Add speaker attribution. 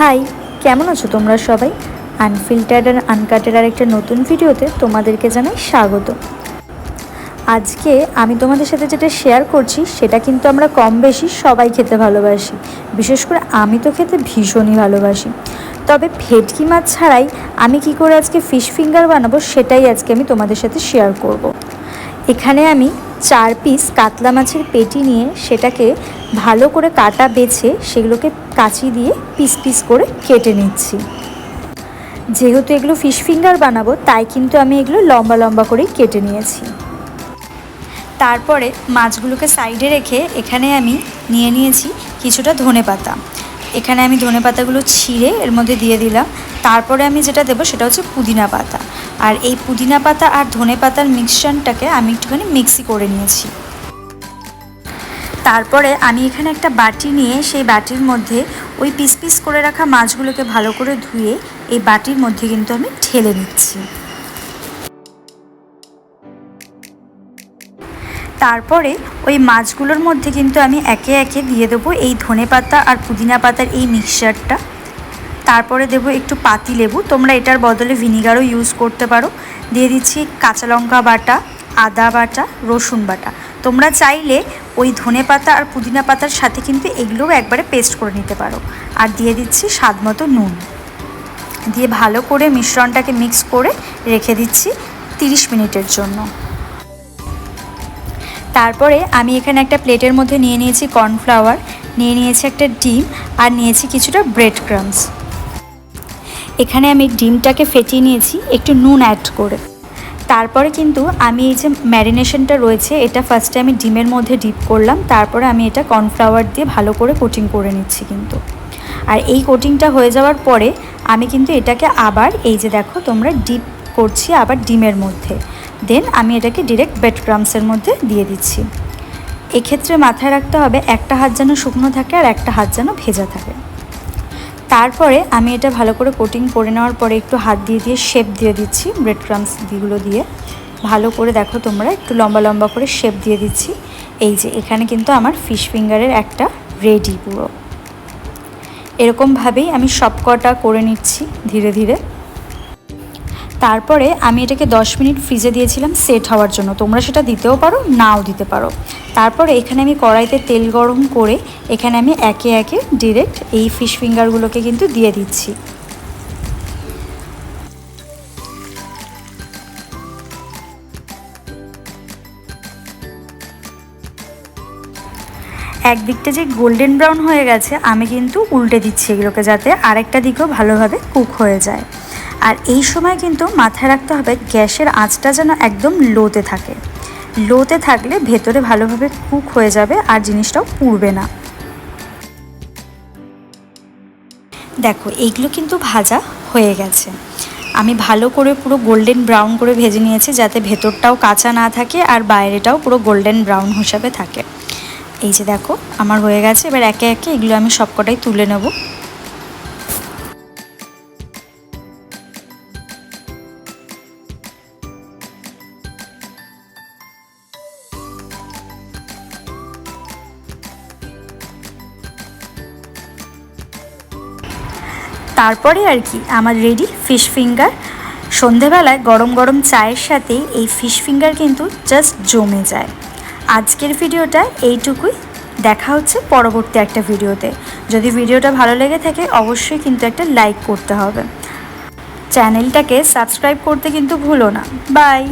Speaker 1: High, কেমন আছো তোমরা সবাই? আনফিল্টার্ড আর আনকাটের আর একটা নতুন ভিডিওতে তোমাদেরকে জানাই স্বাগত। আজকে আমি তোমাদের সাথে যেটা শেয়ার করছি সেটা কিন্তু আমরা কম বেশি সবাই খেতে ভালোবাসি। বিশেষ করে আমি তো খেতে ভীষণই ভালোবাসি। তবে ভেটকি মাছ ছাড়াই আমি কি করে আজকে ফিশ ফিঙ্গার বানাবো সেটাই আজকে আমি তোমাদের সাথে শেয়ার করব। এখানে আমি 4 পিস কাতলা মাছের পেটি নিয়ে সেটাকে ভালো করে কাটা বেছে সেগুলোকে কাঁচি দিয়ে পিস পিস করে কেটে নিচ্ছি। যেহেতু এগুলো ফিশ ফিঙ্গার বানাবো তাই কিন্তু আমি এগুলো লম্বা লম্বা করেই কেটে নিয়েছি। তারপরে মাছগুলোকে সাইডে রেখে এখানে আমি নিয়ে নিয়েছি কিছুটা ধনেপাতা। এখানে আমি ধনেপাতাগুলো ছিঁড়ে এর মধ্যে দিয়ে দিলাম। তারপরে আমি যেটা দেবো সেটা হচ্ছে পুদিনা পাতা। আর এই পুদিনা পাতা আর ধনে পাতার মিক্সচারটাকে আমি একটুখানি মিক্সি করে নিয়েছি। তারপরে আমি এখানে একটা বাটি নিয়ে সেই বাটির মধ্যে ওই পিস পিস করে রাখা মাছগুলোকে ভালো করে ধুয়ে এই বাটির মধ্যে কিন্তু আমি ঢেলে নিচ্ছি। তারপরে ওই মাছগুলোর মধ্যে কিন্তু আমি একে একে দিয়ে দেবো এই ধনেপাতা আর পুদিনা পাতার এই মিক্সচারটা। তারপরে দেবো একটু পাতি লেবু, তোমরা এটার বদলে ভিনিগারও ইউজ করতে পারো। দিয়ে দিচ্ছি কাঁচা লঙ্কা বাটা, আদা বাটা, রসুন বাটা। তোমরা চাইলে ওই ধনেপাতা আর পুদিনা পাতার সাথে কিন্তু এগুলোও একবারে পেস্ট করে নিতে পারো। আর দিয়ে দিচ্ছি স্বাদ মতো নুন, দিয়ে ভালো করে মিশ্রণটাকে মিক্স করে রেখে দিচ্ছি 30 মিনিটের জন্য। তারপরে আমি এখানে একটা প্লেটের মধ্যে নিয়ে নিয়েছি কর্নফ্লাওয়ার, নিয়ে নিয়েছি একটা ডিম আর নিয়েছি কিছুটা ব্রেড ক্রাম্বস। এখানে আমি ডিমটাকে ফেটিয়ে নিয়েছি একটু নুন অ্যাড করে। তারপরে কিন্তু আমি এই যে ম্যারিনেশনটা রয়েছে এটা ফার্স্টে আমি ডিমের মধ্যে ডিপ করলাম। তারপরে আমি এটা কর্নফ্লাওয়ার দিয়ে ভালো করে কোটিং করে নিচ্ছি কিন্তু। আর এই কোটিংটা হয়ে যাওয়ার পরে আমি কিন্তু এটাকে আবার এই যে দেখো তোমরা ডিপ করছি আবার ডিমের মধ্যে। দেন আমি এটাকে ডিরেক্ট ব্রেড ক্রাম্বসের মধ্যে দিয়ে দিচ্ছি। এক্ষেত্রে মাথায় রাখতে হবে একটা হাত যেন শুকনো থাকে আর একটা হাত যেন ভেজা থাকে। তারপরে আমি এটা ভালো করে কোটিং করে নেওয়ার পরে একটু হাত দিয়ে দিয়ে শেপ দিয়ে দিচ্ছি ব্রেড ক্রাম্বস দিগুলো দিয়ে। ভালো করে দেখো তোমরা একটু লম্বা লম্বা করে শেপ দিয়ে দিচ্ছি। এই যে এখানে কিন্তু আমার ফিশ ফিঙ্গারের একটা রেডি পুরো। এরকমভাবেই আমি সব কটা করে নিচ্ছি ধীরে ধীরে। তারপরে আমি এটাকে 10 মিনিট ফ্রিজে দিয়েছিলাম সেট হওয়ার জন্য, তোমরা সেটা দিতেও পারো নাও দিতে পারো। তারপরে এখানে আমি কড়াইতে তেল গরম করে এখানে আমি একে একে ডিরেক্ট এই ফিশ ফিঙ্গারগুলোকে কিন্তু দিয়ে দিচ্ছি। একদিকটা যে গোল্ডেন ব্রাউন হয়ে গেছে আমি কিন্তু উল্টে দিচ্ছি এগুলোকে যাতে আরেকটা দিকেও ভালোভাবে কুক হয়ে যায়। আর এই সময় কিন্তু মাথায় রাখতে হবে গ্যাসের আঁচটা যেন একদম লোতে থাকে। লোতে থাকলে ভেতরে ভালোভাবে কুক হয়ে যাবে আর জিনিসটাও পুড়বে না। দেখো এইগুলো কিন্তু ভাজা হয়ে গেছে। আমি ভালো করে পুরো গোল্ডেন ব্রাউন করে ভেজে নিয়েছি যাতে ভেতরটাও কাঁচা না থাকে আর বাইরেটাও পুরো গোল্ডেন ব্রাউন হিসাবে থাকে। এই যে দেখো আমার হয়ে গেছে। এবার একে একে এগুলো আমি সবকটাই তুলে নেব। তারপরে আর কি আমার রেডি ফিশ ফিঙ্গার। সন্ধেবেলায় গরম গরম চায়ের সাথে এই ফিশ ফিঙ্গার কিন্তু জাস্ট জমে যায়। আজকের ভিডিওটা এইটুকুই, দেখা হচ্ছে পরবর্তী একটা ভিডিওতে। যদি ভিডিওটা ভালো লেগে থাকে অবশ্যই কিন্তু একটা লাইক করতে হবে। চ্যানেলটাকে সাবস্ক্রাইব করতে কিন্তু ভুলো না। বাই।